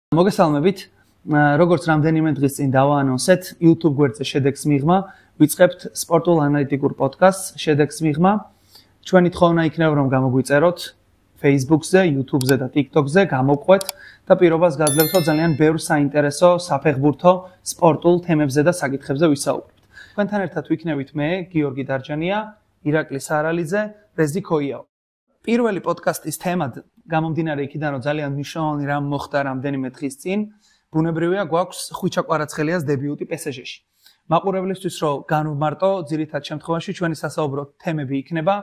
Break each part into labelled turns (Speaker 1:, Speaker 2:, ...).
Speaker 1: მოგესალმებით. Როგორც რამდენიმე დღის წინ დავაანონსეთ, YouTube გვერდზე შედეგს მიღმა, ვიწყებთ სპორტულ ანალიტიკურ პოდკასტს შედეგს მიღმა. ჩვენი თხოვნა იქნება, რომ გამოგვიწეროთ Facebook-ზე, YouTube-ზე და TikTok-ზე, გამოვყვეთ და პირობას გაძლევთ, რომ ძალიან ბევრ საინტერესო, საფეხბურთო, სპორტულ თემებზე და საკითხებზე ვისაუბრებთ. თქვენთან ერთად ვიქნებით მე, გიორგი დარჯანია, ირაკლი სარალიძე, რეზი ქოიაო. პირველი პოდკასტის თემად გამომდინარე იქიდან, რომ ძალიან მნიშვნელოვანი რამ მოხდა რამდენიმე დღის წინ, ბუნებრივია გვაქვს ხვიჩა კვარაცხელიას დებიუტი PSG-ში. მაყურებლისთვის რომ განვმარტო, ძირითად შემთხვევაში ჩვენი სასაუბრო თემები იქნება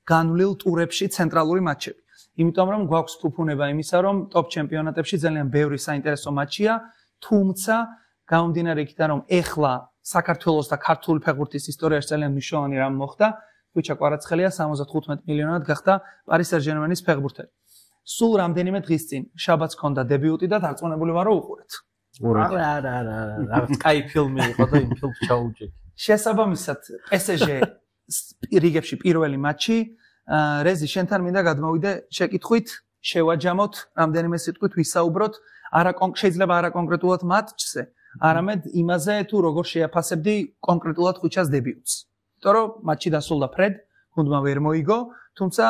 Speaker 1: განვლილ ტურებში ცენტრალური მატჩები. იმიტომ რომ გვაქვს ფუფუნება იმისა, რომ ტოპ ჩემპიონატებში ძალიან ბევრი საინტერესო მატჩია, თუმცა გამომდინარე იქიდან, რომ ეხლა საქართველოს და ქართული ფეხბურთის ისტორიაში ძალიან მნიშვნელოვანი რამ მოხდა, ხვიჩა კვარაცხელია 75 მილიონად გახდა პარი სენ-ჟერმენის ფეხბურთელი. სულ რამდენიმე დღის წინ შაბათს ჰქონდა დებიუტი და დარწმუნებული ვარ რომ უყურეთ.
Speaker 2: არა, Sky ფილმი იყო და იმ ფილმს ჩაუჭი.
Speaker 1: შესაბამისად, PSG რიგებში პირველი მატჩი, რეზი შენთან მინდა გადმოვიდე შეკითხვით, შევაჯამოთ, რამდენიმე სიტყვით ვისაუბროთ, შეიძლება არა კონკრეტულად მატჩზე, არამედ იმაზე თუ როგორ შეაფასებდი კონკრეტულად ხვიჩას დებიუტს. იმიტომ რომ მატჩი დასრულდა ფრედ, გუნდმა ვერ მოიგო, თუმცა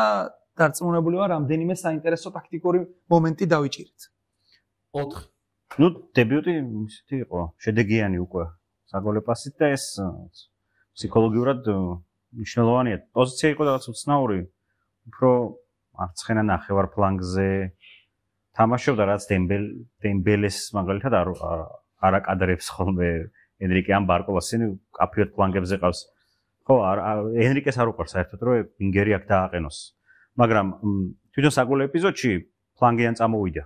Speaker 1: დარწმუნებული ვარ, რამდენიმე საინტერესო ტაქტიკური მომენტი დავიჭირეთ.
Speaker 2: 4.
Speaker 3: ნუ დებიუტი ისეთი იყო, შედეგიანი უკვე. საგოლე პასით და ეს ფსიქოლოგიურად მნიშვნელოვანია. პოზიცია იყო რაღაც უცნაური. უფრო მარცხენა ნახევარ ფლანგზე თამაშობდა რაც დემბელეს მაგალითად არ აკადრებს ხოლმე ენრიკე ან ბარკოლას, ისინი კაფიოდ ფლანგებზე ყავს. ხო, ენრიკეს არ უყვარს საერთოდ რომ ვინგერი აქ დააყენოს. მაგრამ თვითონ საგოლე ეპიზოდში ფლანგიდან წამოვიდა.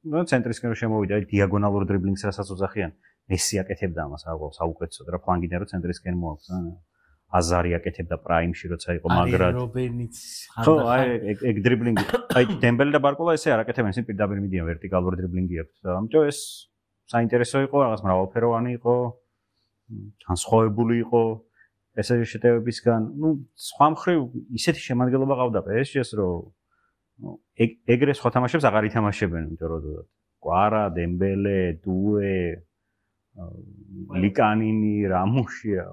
Speaker 3: ნუ ცენტრისკენ რომ შემოვიდა, დიაგონალურ დრიბლინგს რასაც უძახიან, მესი აკეთებდა ამას საუკეთესოდ რა ფლანგიდან რომ ცენტრისკენ მოაქვს. აზარი აკეთებდა პრაიმში როცა იყო მაგრად.
Speaker 2: რობენიც.
Speaker 3: ხო, ეგ დრიბლინგი. აი დემბელი და ბარკოლა ესე არ აკეთებენ, ისინი პირდაპირ მიდიან ვერტიკალური დრიბლინგი აქვს. ამიტომ ეს საინტერესო იყო, რაღაც მრავალფეროვანი იყო, განსხვავებული იყო. ესე შეტევებისგან, ნუ სხვა მხრივ ისეთი შემადგენლობა ყავდა PSG-ს, რომ ეგრე სხვა თამაშებს აღარ ითამაშებენ, იმიტომ რომ კვარა, დემბელე, დუე, ლიკანინი, რამუშია,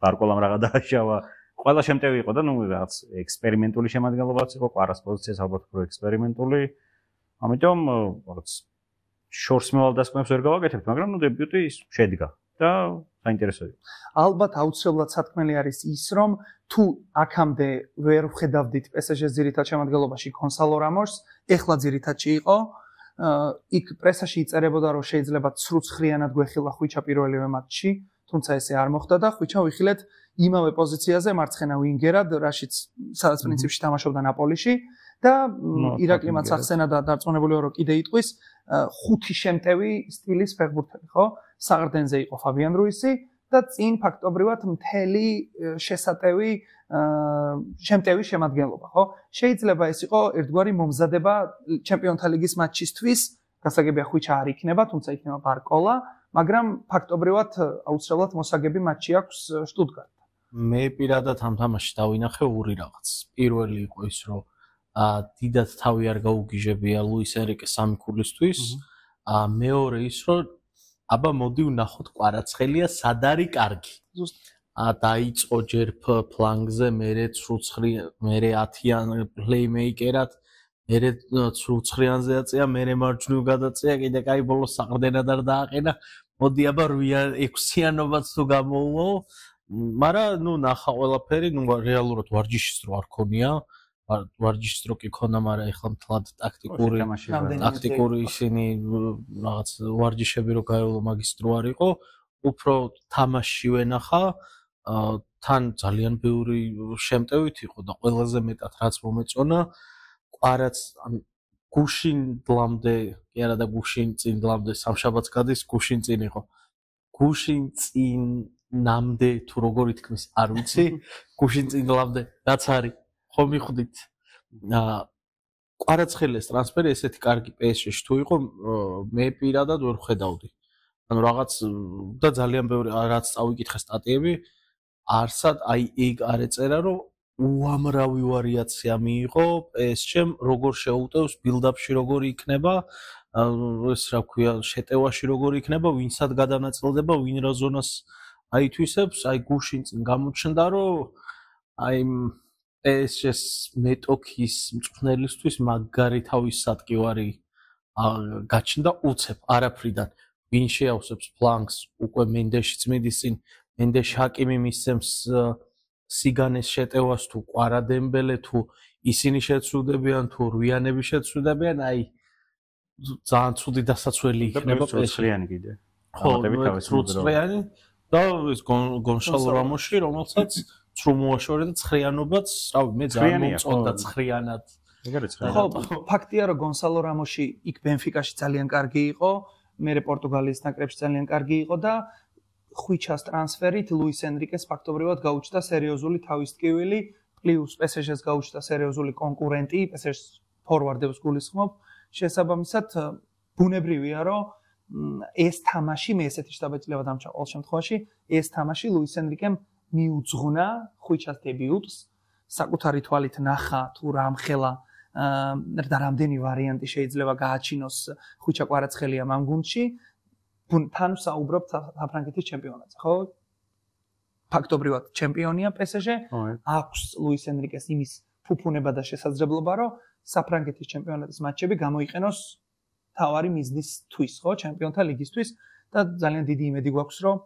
Speaker 3: ბარკოლამ რაღა დააშავა. ყველა შემტევი იყო და ნუ რაღაც ექსპერიმენტული შემადგენლობაც იყო, კვარას პოზიციას ალბათ უფრო ექსპერიმენტული. ამიტომ რაღაც შორს მევალ დასკვნებს ვერ გავაკეთებთ, მაგრამ ნუ დებიუტი შედგა და საინტერესო იყო.
Speaker 1: ალბათ აუცილებლად სათქმელი არის ის, რომ თუ აქამდე ვერ ვხედავდით PSG-ს ძირითად შემადგენლობაში კონსალო რამოსს, ეხლა ძირითადში იყო, იქ პრესაში იწერებოდა, რომ შეიძლება ცრუცხრიანად გვეხილა ხვიჩა პირველივე მატჩში, თუმცა ესე არ მოხდა და ხვიჩა ვიხილეთ იმავე პოზიციაზე მარცხენა ვინგერად, რაშიც სადაც პრინციპში თამაშობდა ნაპოლიში და ირაკლი მათ ახსენა და დარწმუნებული ვარ, რომ კიდე იტყვის, ხუთი შემტევი სტილის ფეხბურთელი, ხო? საყრდენზე იყო ფაბიან რუისი და წინ ფაქტობრივად მთელი შესატევი შემტევი შემადგენლობა, ხო? შეიძლება ეს იყო ერთგვარი მომზადება ჩემპიონთა ლიგის მატჩისთვის, გასაგებია ხვიჩა არ იქნება, თუმცა იქნება ბარკოლა, მაგრამ ფაქტობრივად აუცილებლად მოსაგები მატჩი აქვს შტუტგარტთან.
Speaker 2: მე პირადად ამ თამაშში დავინახე ორი რაღაც. პირველი იყო ის, რომ დიდად თავი არ გაუგიჟებია ლუის ენრიკე სამი ქულისთვის. მეორე ის, რომ აბა მოდი ვნახოთ კვარაცხელია სად არის კარგი. დაიწყო ჯერ ფლანგზე, მერე ცრუცხრი, მერე 10-იან პლეიმეიკერად, მერე ცრუცხრიანზე აწია, მერე მარჯვნივ გადაწია, კიდე კაი ბოლოს საყრდენად არ დააყენა. მოდი აბა 6-იანობაც თუ გამოუვო, მაგრამ ნუ ნახა ყველაფერი, ნუ რეალურად ვარჯიშის დრო არ ქონია. ვარჯიშის დრო კი ქონდა, მაგრამ ეხლა მთლად ტაქტიკური ისინი რაღაც ვარჯიშები რო გაევლო მაგის დრო არ იყო, უფრო თამაში ვენახა, თან ძალიან ბევრი შემტევით იყო და ყველაზე მეტად რაც მომეწონა, კვარაც გუშინ დლამდე, კი არა და გუშინ წინ დლამდე სამშაბათს გადის, გუშინ წინ იყო. გუშინ წინ ნამდე თუ როგორ ითქმის, არ ვიცი, გუშინ წინ დლამდე რაც არის ხო მიხვდით. კვარაცხელიას ტრანსფერი ესეთი კარგი PSG-ში თუ იყო, მე პირადად ვერ ხედავდი. ანუ რაღაც და ძალიან ბევრი რაც წავიკითხე სტატიები, არსად აი ეგ არ ეწერა, რომ უამრავი ვარიაცია მიიღო PSG-მ, როგორ შეუტევს ბილდაპში როგორი იქნება, ეს რა ქვია, შეტევაში როგორ იქნება, ვინცად გადანაწილდება, ვინ რა ზონას აითვისებს, აი გუშინ წინ გამოჩნდა, რომ აი ეს მეტოქის მწვრთნელისთვის მაგარი თავის სატკივარი გაჩნდა უცებ არაფრიდან. ვინ შეავსებს ფლანგს, უკვე მენდეშიც მიდის წინ, მენდეშ ჰაკიმი მისცემს სიგანეს შეტევას თუ ყვარა დემბელე თუ ისინი შეცვლიდებიან თუ რვიანები შეცვლიდებიან, აი ძალიან ცუდი დასაცველი იქნება
Speaker 3: წრიანი კიდე.
Speaker 2: ხო, წრიანი და ეს გონსალო რამოსი, რომელსაც ცრუმოაშორე და ცხრიანობაც, რავი, მე ძალიან მომწონდა ცხრიანად.
Speaker 1: ხო, ფაქტია, რომ გონსალო რამოსი იქ ბენფიკაში ძალიან კარგი იყო, მერე პორტუგალიის ნაკრებში ძალიან კარგი იყო და ხვიჩას ტრანსფერით ლუის ენრიკეს ფაქტობრივად გაუჩნდა სერიოზული თავისტკივილი, პლუს PSG-ს გაუჩნდა სერიოზული კონკურენტი, PSG-ს ფორვარდებს გულისხმობ. შესაბამისად, ბუნებრივია, რომ ეს თამაში, მე ესეთი შტაბეჭდილება დამჭა ყოველ შემთხვევაში, ეს თამაში ლუის ენრიკემ მიუძღვნა ხვიჩას დებიუტს, საკუთარი თვალით ნახა თუ რამხელა და რამდენი ვარიანტი შეიძლება გააჩინოს ხვიჩა კვარაცხელია ამ გუნდში. თან საუბრობთ საფრანგეთის ჩემპიონატზე, ხო? ფაქტობრივად ჩემპიონია PSG, აქვს ლუის ენრიკეს იმის ფუფუნება და შესაძლებლობა, რომ საფრანგეთის ჩემპიონატის მატჩები გამოიყენოს თავარი მიზნისთვის, ხო, ჩემპიონთა ლიგისთვის და ძალიან დიდი იმედი გვაქვს, რომ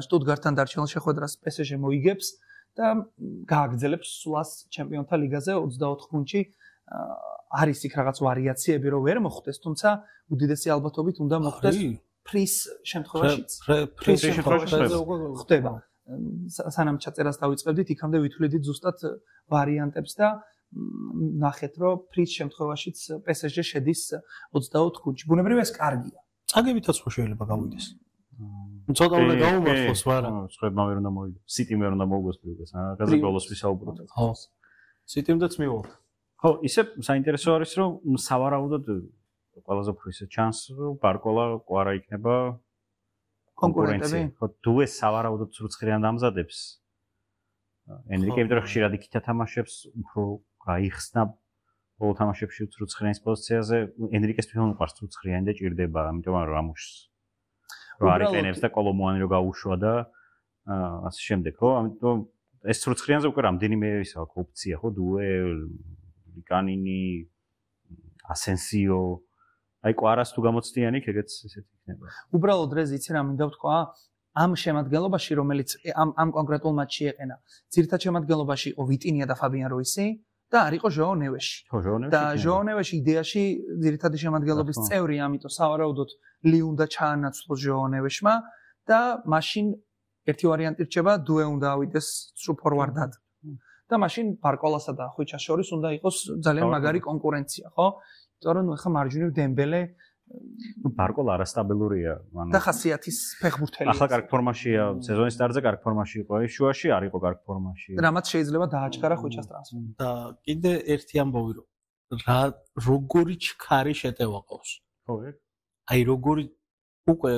Speaker 1: შტუტგარტთან დარჩენილ შეხვედრას PSG მოიგებს და გააგრძელებს სვლას ჩემპიონთა ლიგაზე 24 გუნდში. არის იქ რაღაც ვარიაციები, რომ ვერ მოხდეს, თუმცა უდიდესი ალბათობით უნდა მოხდეს ფრის შემთხვევაშიც.
Speaker 3: ფრის შემთხვევაში
Speaker 1: ხდება. სანამ ჩაწერას დავიწყებდით, იქამდე ვითვლიდით ზუსტად ვარიანტებს და ნახეთ, რომ ფრის შემთხვევაშიც PSG შედის 24 გუნდში. ბუნებრივია ეს კარგია.
Speaker 2: წაგებითაც ხო შეიძლება გავიდეს. ცოტა უნდა გაუმართლოს, მაგრამ
Speaker 3: სხვებმა ვერ უნდა მოიგოს. სიტიმ ვერ უნდა მოუგოს პლუს. რაღაცა გოლოს ვისაუბროთ.
Speaker 2: ხო. სიტიმდაც მივალთ.
Speaker 3: ხო, ისე საინტერესო არის, რომ სავარაუდოდ ყველაზე უფრო ისე ჩანს, რომ ბარკოლა ყვარა იქნება
Speaker 1: კონკურენტები.
Speaker 3: ხო, თუ ეს სავარაუდოდ ცრუცხრიან დამზადებს. ენრიკე იმიტომ რომ ხშირად იქით თამაშებს, უფრო გაიხსნა ბოლო თამაშებში ცრუცხრიანის პოზიციაზე. ენრიკეს თვითონ უყვარს ცრუცხრიანი და ჭირდება, ამიტომ რამუშს რო არიყენებს და კოლომოანი რო გაუშვა და ასე შემდეგ, ხო? ამიტომ ეს ცრუცხრიანზე უკვე რამდენიმე ისა ოპცია, ხო? დუე კანინი, ასენსიო, აი კვარას თუ გამოცდიანი, ეგეც ესეთი იქნება.
Speaker 1: უბრალოდ რეზ იცი რა მინდა ვთქვა, ამ შემადგენლობაში, რომელიც ამ კონკრეტულ მატჩში ეყენა, ძირითად შემადგენლობაში იყო ვიტინია და ფაბიან რუისი და არ იყო ჟოო ნევეში.
Speaker 3: ხო, ჟოო ნევეში.
Speaker 1: და ჟოო ნევეში იდეაში ძირითადი შემადგენლობის წევრი, ამიტომ სავარაუდოდ ლი უნდა ჩაანაცვლოს ჟოო ნევეშმა და მაშინ ერთი ვარიანტი რჩება, დუე უნდა ავიდეს სრუ ფორვარდად. და მაშინ ბარკოლასა და ხვიჩას შორის უნდა იყოს ძალიან მაგარი კონკურენცია, ხო? იმიტომ რომ ახლა მარჯვნივ დემბელე
Speaker 3: ბარკოლა არასტაბილურია,
Speaker 1: ანუ და ხასიათის ფეხბურთელი.
Speaker 3: ახლა კარგ ფორმაშია, სეზონის სტარტზე კარგ ფორმაში იყო, ეს შუაში არ იყო კარგ ფორმაში.
Speaker 1: რამაც შეიძლება დააჩქარა ხვიჩას ტრანსფერი.
Speaker 2: და კიდე ერთი ამბავი რომ როგორი ჩქარი შეტევა ყავს.
Speaker 3: ხო,
Speaker 2: აი როგორი უკვე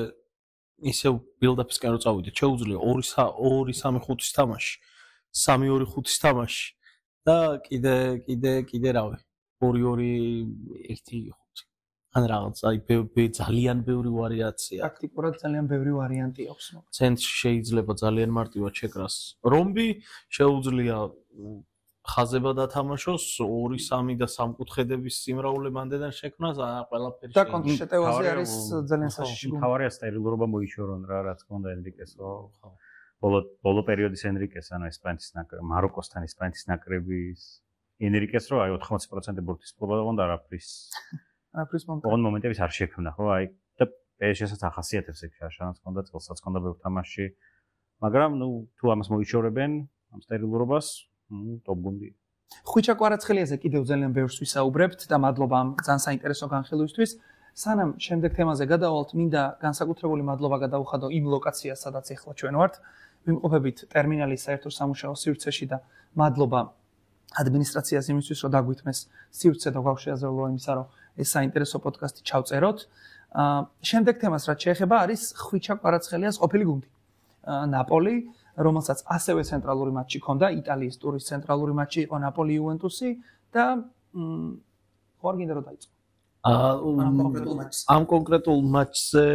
Speaker 2: ისევ ბილდაპისკენ რო წავიდეთ, შეუძლია 2-3 ხუთის თამაში. 3-2-5-ის თამაში და კიდე რავი 2-2-1-5 ან რაღაც აი ძალიან ბევრი ვარიაცია
Speaker 1: ტაქტიკურად ძალიან ბევრი ვარიანტი აქვს
Speaker 2: ცენტრში შეიძლება ძალიან მარტივად შეკრას რომბი შეუძლია ხაზება დათამაშოს 2-3 და სამკუთხედების სიმრავლე მანდედან შექმნას ყველაფერი
Speaker 1: და კონტრშეტევაზე არის ძალიან საშიში
Speaker 3: თავარია სტერილურობა მოიშორონ რა რაც კონდა ენრიკეს ხო ბოლო პერიოდის ენრიკეს ანუ ესპანეთის ნაკრები მაროკოსთან ესპანეთის ნაკრების ენრიკეს რო აი 80% ბურთის ფლობა და არაფრის მომენტების არ შექმნა ხო აი და PSG-საც ახასიათებს ეგ შანსს კონდა წელსაც კონდა ბევრ თამაში მაგრამ ნუ თუ ამას მოიშორებენ ამ სტერილურობას ტოპ გუნდი
Speaker 1: ხვიჩა კვარაცხელიაზე კიდევ ძალიან ბევრს ვისაუბრებთ და მადლობა ამ ძალიან საინტერესო განხილვისთვის სანამ შემდეგ თემაზე გადავალთ მინდა განსაკუთრებული მადლობა გადავუხადო იმ ლოკაციას სადაც ახლა ჩვენ ვართ ვიმყოფებით ტერმინალის საერთო სამუშაო სივრცეში და მადლობა ადმინისტრაციას იმისთვის რომ დაგვითმეს სივრცე და გვაქვს იმისა რომ ეს საინტერესო პოდკასტი ჩავწეროთ შემდეგ თემას რაც შეეხება არის ხვიჩა კვარაცხელიას ყოფილი გუნდი ნაპოლი რომელსაც ასევე ცენტრალური მატჩი ჰქონდა იტალიის ტურის ცენტრალური მატჩი იყო ნაპოლი იუვენტუსი და ხوار გინდა რომ დაიწყო
Speaker 2: ამ კონკრეტულ მატჩზე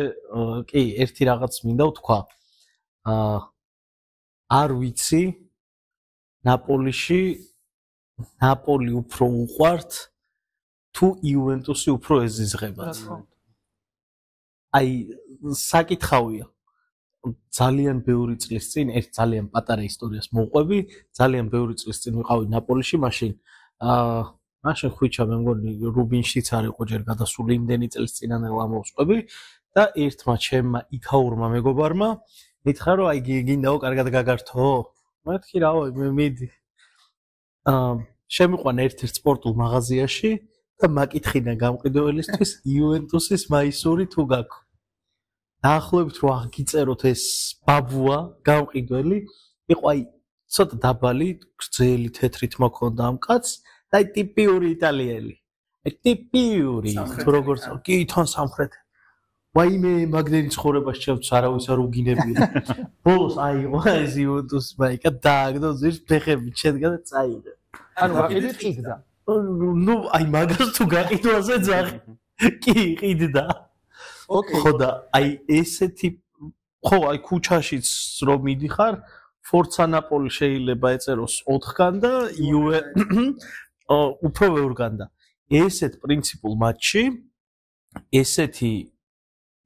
Speaker 2: კი ერთი რაღაც მინდა ვთქვა. არ ვიცი ნაპოლი უფრო უყვართ თუ იუვენტუსი უფრო ეზიზღებათ. აი საკითხავია. ძალიან ბევრი წლის წინ ერთ ძალიან პატარა ისტორიას მოვყვები, ძალიან ბევრი წლის წინ ვიყავი ნაპოლიში, მაშინ ხვიჩა მე მგონი რუბინშიც არ იყო ჯერ გადასული იმდენი წელს წინანელა მოვსყვები და ერთმა ჩემმა იქაურმა მეგობარმა მითხრა რომ აი გინდაო კარგად გაგართო? მეთქი რაო მე მიდი. შემიყვანა ერთ-ერთ სპორტულ მაღაზიაში და მაკითხინა გამყიდველისთვის იუვენტუსის მაისური თუ გაქვს. დაახლოებით რომ აღიწეროთ ეს ბაბუა გამყიდველი იყო აი ცოტა დაბალი, გრძელი თეთრი თმა ქონდა ამ კაცს და აი ტიპიური იტალიელი. აი ტიპიური თუ როგორც კი თან სამხრეთ. ვაიმე მაგდენი ცხოვრებას ჩემთვის არავის არ უგინებია. ბოლოს აიღო ეს იუვენტუს მაიკა დააგდო ზის ფეხები შედგა და წაიღო.
Speaker 1: ანუ ვაყიდით ყიდდა.
Speaker 2: ნუ აი მაგას თუ გაყიდვაზე ძაღი. კი ყიდდა.
Speaker 1: ოკეი.
Speaker 2: ხო და აი ესეთი ხო აი ქუჩაშიც რომ მიდიხარ ფორცა ნაპოლი შეიძლება ეწეროს 4-გან და იუვე უფრო ბევრგან და ესეთ პრინციპულ მატჩში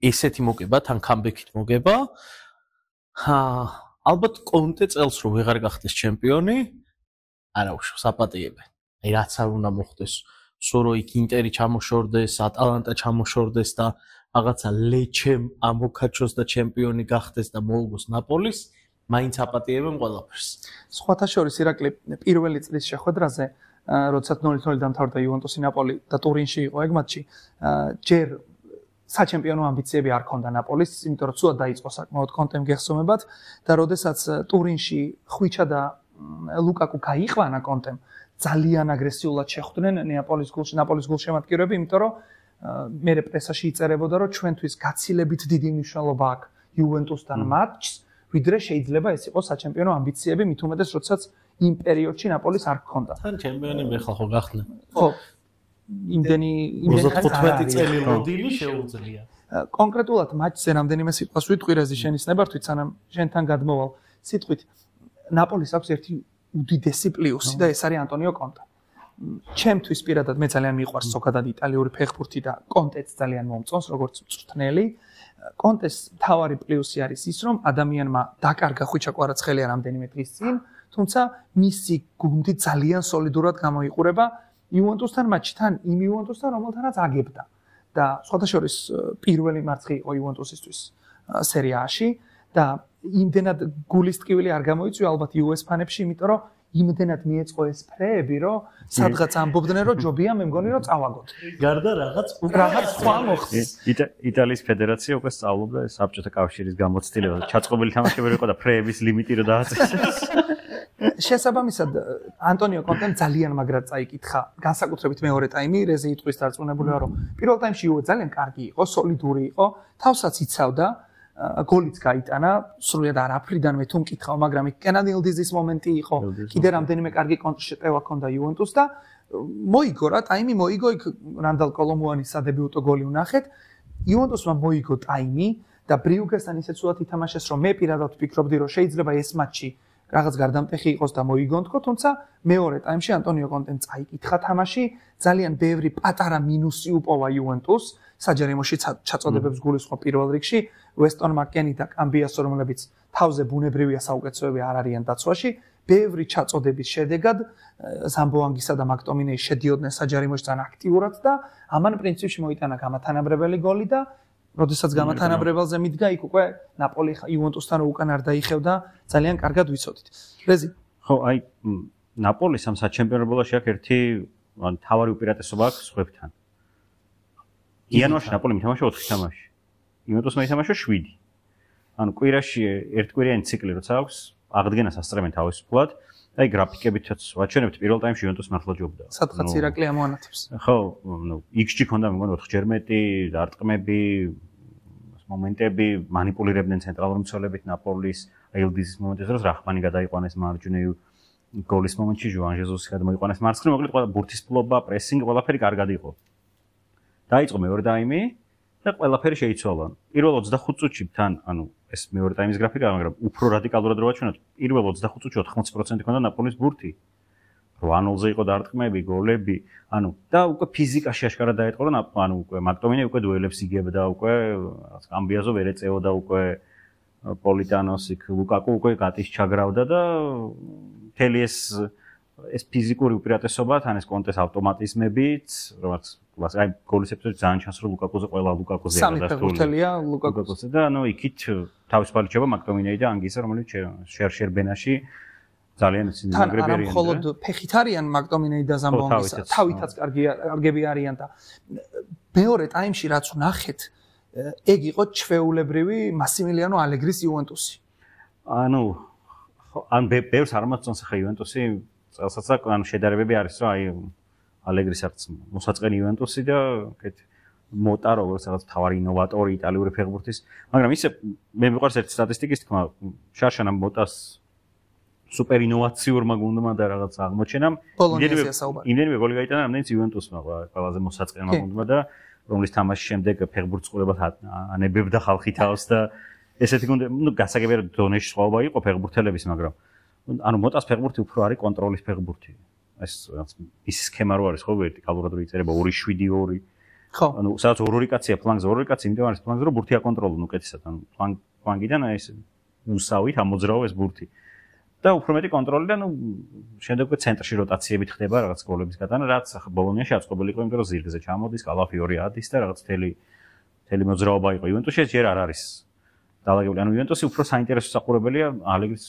Speaker 2: ესეთი მოგება თან კამბექით მოგება ალბათ კონტე წელს რომ ვეღარ გახდეს ჩემპიონი არა უშო საპატიებენ აი რაც არ უნდა მოხდეს სორო იქ ინტერი ჩამოშორდეს ატალანტა ჩამოშორდეს და რაღაცა ლეჩემ ამოკაჩოს და ჩემპიონი გახდეს და მოუგოს ნაპოლის მაინც აპატიებენ ყველაფერს
Speaker 1: სხვათა შორის ირაკლი პირველი წლის შეხვედრაზე როდესაც 0-0 დამთავრდა იუვენტუსი ნაპოლი და ტურინში იყო ეგ მატჩი ჯერ საჩემპიონო ამბიციები არ ქონდა ნაპოლის იმიტომ რომ ცუდად დაიწყო საკმაოდ კონტემ გეხსომებათ და როდესაც ტურინში ხვიჩა და ლუკაკუ გაიყვანა კონტემ ძალიან აგრესიულად შეხვდნენ ნაპოლის გულშემატკივრები იმიტომ რომ მერე პრესაში იწერებოდა რომ ჩვენთვის გაცილებით დიდი მნიშვნელობა აქვს იუვენტუსთან მატჩს ვიდრე შეიძლება ეს იყოს საჩემპიონო ამბიციები მით უმეტეს როდესაც იმ პერიოდში ნაპოლის არ ჰქონდა
Speaker 2: თან ჩემპიონი მე ხალხო გახსნა
Speaker 1: ხო იმდენი
Speaker 2: 95 წელი ლოდინი შეუძლია
Speaker 1: კონკრეტულად მატჩზე რამდენიმე სიტყვას ვიტყვი რეზი შენის ნებართვით სანამ შენთან გადმოვალ სიტყვით ნაპოლის აქვს ერთი უდიდესი პლუსი და ეს არის ანტონიო კონტე ჩემთვის პირადად მე ძალიან მიყვარს ზოგადად იტალიური ფეხბურთი და კონტეც ძალიან მომწონს როგორც მწვრთნელი კონტეს თავარი პლუსი არის ის რომ ადამიანმა დაკარგა ხვიჩა კვარაცხელია რამდენიმე დღის წინ თუმცა მისი გუნდი ძალიან სოლიდურად გამოიყურება იუვენტუსთან მატჩთან იმ იუვენტუსთან რომელთანაც აგებდა და სხვათა შორის პირველი მარცხი იყო იუვენტუსისთვის სერიაში და იმდენად გულის ტკივილი არ გამოიწვია ალბათ იუეს ფანებში იმიტომ რომ იმდენად მიეწყო ეს ფრეები რომ სადღაც ამბობდნენ რომ ჯობია მე მგონი რომ წავაგოთ
Speaker 2: გარდა რაღაც
Speaker 1: სხვა მოხდეს
Speaker 3: იტალიის ფედერაცია უკვე სწავლობდა ეს საბჭოთა კავშირის გამოცდილებას ჩაწყობილი თამაშები იყო და ფრეების ლიმიტი რო დააწესეს
Speaker 1: შესაბამისად ანტონიო კონტემ ძალიან მაგრად წაიკითხა განსაკუთრებით მეორე ტაიმი რეზი იტყვის დარწმუნებულია რომ პირველ ტაიმში იუვე ძალიან კარგი იყო სოლიდური იყო თავსაც იცავდა გოლიც გაიტანა სრულიად არაფრიდანვე თუ მკითხავ მაგრამ იქ კენანილდიზის მომენტი იყო კიდე რამდენიმე კარგი კონტრშეტევა ჰქონდა იუვენტუს და მოიგო რა ტაიმი მოიგო იქ რანდალ კოლომუანის სადებიუტო გოლი ვნახეთ იუვენტუსმა მოიგო ტაიმი და ბრიუგესთან ისე ცუდად ითამაშეს რომ მე პირადად ვფიქრობდი რომ შეიძლება ეს მატჩი რაღაც გარდამტეხი იყოს და მოიგონ თქო თუმცა მეორე ტაიმში ანტონიო კონტემ წაიკითხა თამაში ძალიან ბევრი პატარა მინუსი უპოვა იუვენტუს საჯარიმოში ჩაწოდებებს გულისხმობ პირველ რიგში ვესტონ მაკკენი და კამბიასო რომლებიც თავზე ბუნებრივია საუკეთესოები არ არიან დაცვაში ბევრი ჩაწოდების შედეგად ზამბოანგისა და მაკტომინეი შედიოდნენ საჯარიმოში ძალიან აქტიურად და ამან პრინციპში მოიტანა გამათანაბრებელი გოლი და როდესაც გამათანაბრებელზე მიდგა იქ უკვე ნაპოლი იუვენტუსთან უკან არ დაიხევდა ძალიან კარგად ვიცოდით რეზი
Speaker 3: ხო აი ნაპოლის ამ საჩემპიონო ბოლოში აქვს ერთი თავარი უპირატესობა აქვს სხვებთან იანვარში ნაპოლი მითამაშა 4 თამაში იუვენტუსმა ითამაშა 7 ანუ კვირაში ერთკვირიანი ციკლი როცა აქვს აღდგენას ასწრებენ თავისუფლად აი გრაფიკებითაც ვაჩვენებთ პირველ ტაიმში იუვენტუს მართლა ჯობდა
Speaker 1: სადღაც ირაკლი ამოანათებს
Speaker 3: ხო ნუ XG ქონდა მე მგონი 4-ჯერ მეტი დარტყმები მომენტები მანიპულირებდნენ ცენტრალურ მცველებით ნაპოლის აილდიზის მომენტზე რომ რახმანი გადაიყვანეს მარჯვნივ გოლის მომენტში ჟუან ჟეზუსი გადმოიყვანეს მარცხნივ მოკლედ ყველა ბურთისფლობა პრესინგი ყველაფერი კარგად იყო დაიწყო მეორე ტაიმი და ყველაფერი შეიცვალა. პირველ 25 წუთში თან, ეს მეორე ტაიმის გრაფიკა, მაგრამ უფრო რადიკალურად რო ვაჩვენოთ, პირველ 25 წუთში 80% ქონდა ნაპოლის ბურთი. 8-0-ზე იყო დარტყმები, გოლები, და უკვე ფიზიკაში აშკარად დაეთყო, რომ უკვე მაკტომინე უკვე დუელებს იგებდა, უკვე კამბიაზო ვერ ეწეოდა, უკვე პოლიტანოსი, ლუკაკუ უკვე გატის ჩაგრავდა და მთელი ეს ფიზიკური უპირატესობა, თან ეს კონტეს ავტომატიზმებით, რომელიც აი გოლის ეპიზოდში ძალიან ჩანს, რომ ლუკაკუზე ყველა ლუკაკუზე
Speaker 1: არის დასტული. სამი ფეხბურთელია ლუკაკუზე
Speaker 3: და იქით თავისუფალი ჩება მაკტომინეი და ანგისა, რომელიც შერბენაში ძალიან სიმაგრები არიან.
Speaker 1: თან მხოლოდ ფეხით არიან მაკტომინეი და ზამბონგისა, თავითაც კარგები არიან და მეორე ტაიმში რაც ვნახეთ, ეგ იყო ჩვეულებრივი მასიმილიანო ალეგრის იუვენტუსი.
Speaker 3: ბევრს არ მოწონს ხა იუვენტუსი, წელსაც შედარებები არის, რომ აი ალეგრის არც მოსაწყენი იუვენტუსი და კეთ მოტა როგორც რაღაც თავარი ინოვატორი იტალიური ფეხბურთის, მაგრამ ისე მე მიყვარს ერთი სტატისტიკის თქმა, შარშანა მოტას სუპერ ინოვაციურმა გუნდმა და რაღაც აღმოჩენამ იმდენივე გოლი გაიტანა, რამდენიც იუვენტუსმა ყველაზე მოსაწყენმა გუნდმა და რომლის თამაშის შემდეგ ფეხბურთს ყურებას ანებებდა ხალხი თავს და ესეთი გუნდები, გასაგებია რომ დონეში სხვაობა იყო ფეხბურთელების, მაგრამ მოტას ფეხბურთი უფრო არის კონტროლის ფეხბურთი. ეს რაღაც ის სქემა რო არის ხო ვერტიკალურად რო იწერება 2-7-2.
Speaker 1: ხო.
Speaker 3: სადაც ორი კაცია ფლანგზე, ორი კაცი იმიტომ არის ფლანგზე, რომ ბურთი აკონტროლონ უკეთესად, ფლანგიდან აი ეს უსავით ამოძრაო ეს ბურთი. და უფრო მეტი კონტროლი და შემდეგ ცენტრში როტაციებით ხდება რაღაც გოლების გატანა, რაც ახლა ბოლონიაში აწყობილი იყო, იმიტომ რომ ზირგზე ჩამოდის, კალაფიორი ადის და რაღაც მთელი მოძრაობა იყო. იუვენტუსში ჯერ არ არის დაალაგებული. იუვენტუსი უფრო საინტერესო საყურებელია ალეგრის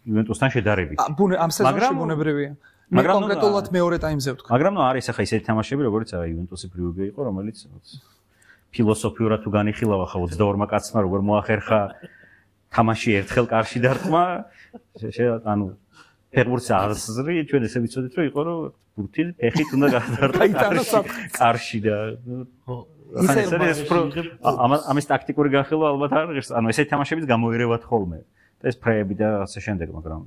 Speaker 3: იუვენტუსთან შედარებით.
Speaker 1: ამ სეზონში ბუნებრივია. მაგრამ კონკრეტულად მეორე ტაიმზე ვთქვა.
Speaker 3: მაგრამ არის ახლა ისეთი თამაშები, როგორც იუვენტუსი ბრიუგე იყო, რომელიც ფილოსოფიურად თუ განიხილავ ახლა 22-მა კაცმა როგორ მოახერხა თამაში ერთხელ კარში დარტყმა, ფეხბურთს აღზრი, ჩვენ ესე ვიცოდით, რომ იყო რომ ბურთი ფეხით უნდა გადადარტყა კარში და ამის ტაქტიკური განხილვა ალბათ არ ღირს, ესეთი თამაშებიც გამოერევათ ხოლმე და ეს ფრეები და ასე შემდეგ, მაგრამ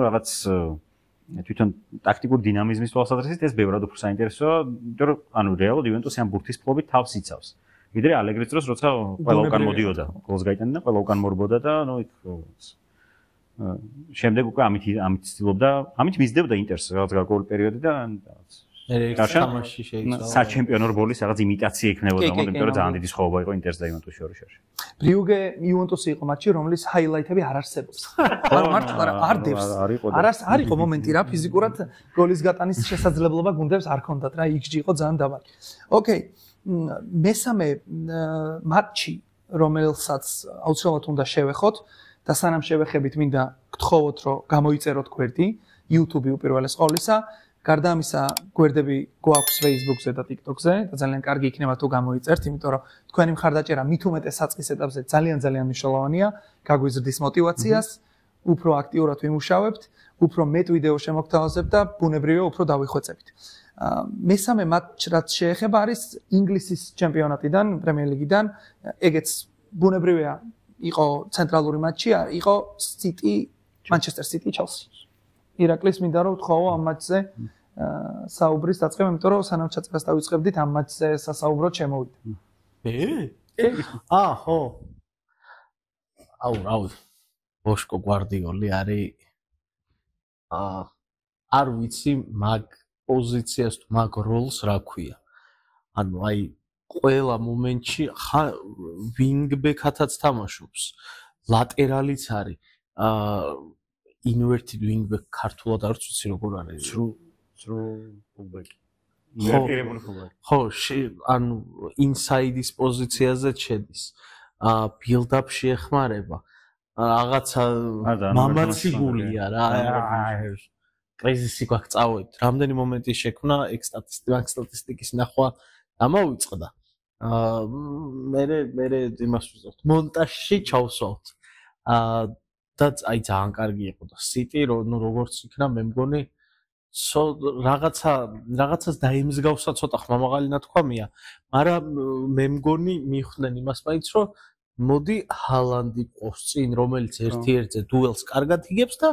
Speaker 3: რაღაც თვითონ ტაქტიკური დინამიზმის თვალსაზრისით ეს ბევრად უფრო საინტერესოა, იმიტომ რომ რეალურად იუვენტუსი ამ ბურთის ფლობით თავს იცავს. ვიდრე ალეგრის დროს, როცა ყველა უკან მოდიოდა, გოლს გაიტანა და ყველა უკან მორბოდა და იქ შემდეგ უკვე ამით ცდილობდა, ამით მისდევდა ინტერს რაღაც გარკვეული პერიოდი და
Speaker 2: თამაში შეიცვალა.
Speaker 3: საჩემპიონო რბოლის რაღაც იმიტაცია იქნებოდა, იმიტომ რომ ძალიან დიდი სხვაობა იყო ინტერს და იუვენტუსის შორის.
Speaker 1: ბრიუგე იუვენტუსი იყო მატჩი, რომლის ჰაილაითები არ არსებობს. მართლა არ დევს. არ იყო მომენტი რა ფიზიკურად გოლის გატანის შესაძლებლობა გუნდებს არ ქონდათ რა, XG იყო ძალიან დაბალი. ოკეი. მესამე მატჩი, რომელსაც აუცილებლად უნდა შევეხოთ და სანამ შევეხებით, მინდა გთხოვოთ, რომ გამოიწეროთ გვერდი, YouTube-ი უპირველეს ყოვლისა. გარდა ამისა, გვერდები გვაქვს Facebook-ზე და TikTok-ზე და ძალიან კარგი იქნება თუ გამოიწერთ, იმიტომ რომ თქვენი მხარდაჭერა მით უმეტეს საწყის ეტაპზე ძალიან მნიშვნელოვანია, გაგვიზრდის мотиваციას, უფრო აქტიურად ვიმუშავებთ, უფრო მეტ ვიდეო შემოგთავაზებთ და ბუნებრივია უფრო დავიხვეწებით. მესამე მატჩი რაც შეეხება არის ინგლისის ჩემპიონატიდან, პრემიერ ლიგიდან, ეგეც ბუნებრივია იყო ცენტრალური მატჩი, იყო City, Manchester City, Chelsea. ირაკლის მინდა რომ ვთხოვო ამ მატჩზე საუბრის დაწყება, იმიტომ რომ სანამ ჩაწერას დავიწყებდით ამ მატჩზე სასაუბროდ შემოვიდა.
Speaker 2: ხო. აუ, ბოშკო გვარდიოლი არის არ ვიცი მაგ პოზიციას თუ მაგ როლს რა ქვია. აი ყველა მომენტში ვინგბეკათაც თამაშობს. ლატერალიც არის. inverted wingback ქართულად არ ვიცი როგორ არის.
Speaker 3: fullback.
Speaker 2: ხო, inside-ის პოზიციაზე შედის. build-up-ში ეხმარება. რაღაცა მამაციგულია რა. კრიზისი გვაქვს წავედით. რამდენი მომენტი შექმნა ეგ სტატისტიკის ნახვა დამოვიწყდა. მე იმას ვიზავთ. მონტაჟში ჩავსვათ. და აი ძალიან კარგი იყო და City როგორც იქნა მე მგონი რაღაცას დაიმსგავსა ცოტა ხმამაღალი ნათქვამია, მაგრამ მე მგონი მიხვდნენ იმას მაინც რომ მოდი ჰალანდი ყავს წინ, რომელიც ერთ-ერთზე დუელს კარგად იგებს და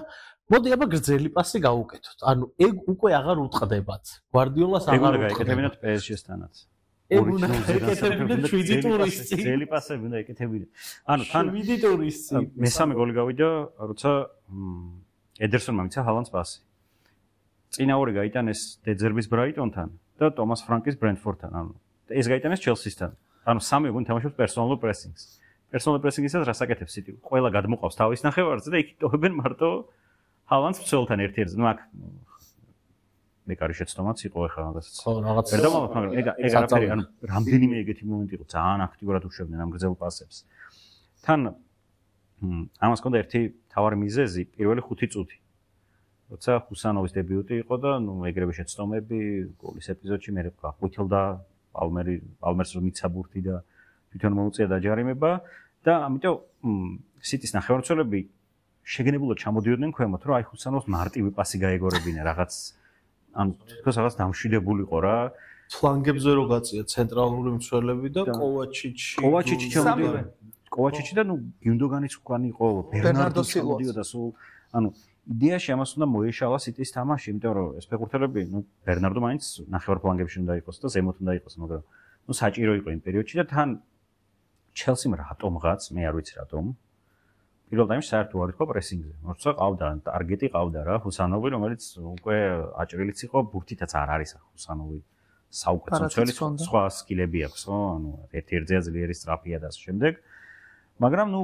Speaker 2: მოდი აბა გრძელი პასი გავუკეთოთ. ეგ უკვე აღარ უტყდებათ. გვარდიოლას აღარ უტყდებათ.
Speaker 3: ეგ PSG-სთანაც.
Speaker 2: ეგუნა ეკეთებინათ 7 ტურისტი.
Speaker 3: ძელი პასები უნდა ეკეთებინათ. ანუ თან
Speaker 2: 7 ტურისტი.
Speaker 3: მესამე გოლი გავიდა, როცა ედერსონმა მიცა ჰალანდს პასი. წინა ორი გაიტანეს დეძერბის ბრაიტონთან და ტომას ფრანკის ბრენდფორდთან. ანუ ეს გაიტანეს ჩელსისთან. ანუ სამი გუნდი თამაშობს პერსონალურ პრესინგს. პერსონალურ პრესინგისას რას აკეთებს City? ყველა გადმოყავს თავის ნახევარზე და იქ იტოვებენ მარტო ჰალანდს მცველთან ერთ-ერთზე. ნუ აქ მეკარი შეცდომაც იყო ახლა რაღაცა.
Speaker 2: ხო, რაღაც.
Speaker 3: ვერ დავამბობ, მაგრამ ეგ არაფერი, ანუ რამდენიმე ეგეთი მომენტი იყო, ძალიან აქტიურად უშვებდნენ ამ გრძელ პასებს. თან ამას ჰქონდა ერთი თავარი მიზეზი, პირველი 5 წუთი. როცა ხუსანოვის დებიუტი იყო და ნუ ეგრევე შეცდომები, გოლის ეპიზოდში მე გაყვითელდა პალმერს რომ მიცაბურთი და თვითონ მოუწია დაჯარიმება და ამიტომ City-ს ნახევარმცველები შეგნებულად ჩამოდიოდნენ ქვემოთ, რომ აი ხუსანოვს მარტივი პასი გაეგორებინა რაღაც ანუ თქოს რაღაც დამშვიდებულიყო რა.
Speaker 2: ფლანგებზე რო გაწია ცენტრალური მცველები და
Speaker 3: კოვაჩიჩი ჩამოდიოდა. კოვაჩიჩი და ნუ გიუნდოგანიც უკან იყო, ბერნარდო ჩამოდიოდა სულ. ანუ იდეაში ამას უნდა მოეშალა City-ს თამაში, იმიტომ რომ ეს ფეხბურთელები, ნუ ბერნარდო მაინც ნახევარ ფლანგებში უნდა იყოს და ზემოთ უნდა იყოს, მაგრამ ნუ საჭირო იყო იმ პერიოდში და თან ჩელსიმ რატომღაც, მე არ ვიცი რატომ პირველ ტაიმში საერთოდ არ იყო პრესინგზე. როცა ყავდა ტარგეტი ყავდა რა, ხუსანოვი, რომელიც უკვე აჭრილიც იყო, ბურთითაც არ არის ხუსანოვი. საუკეთესო მცველი სხვა სკილები აქვს, ხო? ანუ ერთ-ერთზეა ძლიერი სწრაფია და ასე შემდეგ. მაგრამ ნუ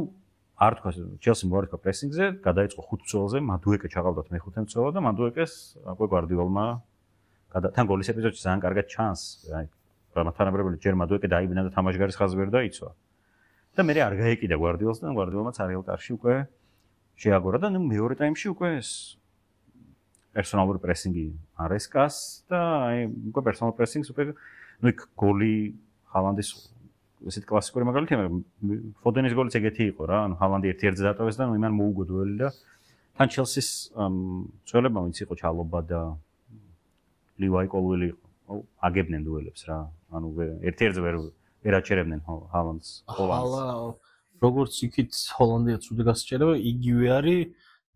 Speaker 3: არ თქვა ჩელსიმ არ იყო პრესინგზე, გადაიწყო 5 მცველზე, მადუეკე ჩაყავდათ მეხუთე მცველად და მადუეკეს უკვე გვარდიოლმა თან გოლის ეპიზოდში ძალიან კარგად ჩანს. აი, თანაბრებელი ჯერ მადუეკე დაიბნა და თამაშგარის ხაზი ვერ დაიცვა. და მე არ გაეკიდა გვარდიოლს და გვარდიოლმაც არეალ კარში უკვე შეაგორა და ნუ მეორე ტაიმში უკვე ეს პერსონალური პრესინგი არესკას და აი უკვე პერსონალ პრესინგს უკვე ნუ იქ გოლი ჰალანდის ესეთ კლასიკური მაგალითია, მაგრამ ფოდენის გოლიც ეგეთი იყო რა, ანუ ჰალანდი ერთ-ერთზე დატოვეს და ნუ იმან მოუგო დუელი და თან ჩელსის მცველებმა ვინც იყო ჩალობა და ლივაი კოლვილი იყო აგებდნენ დუელებს რა, ანუ ერთ-ერთზე ვერ აჩერებდნენ ჰალანდს.
Speaker 2: როგორც იქით ჰოლანდიაც უდა გასაჭერება, იგივე არის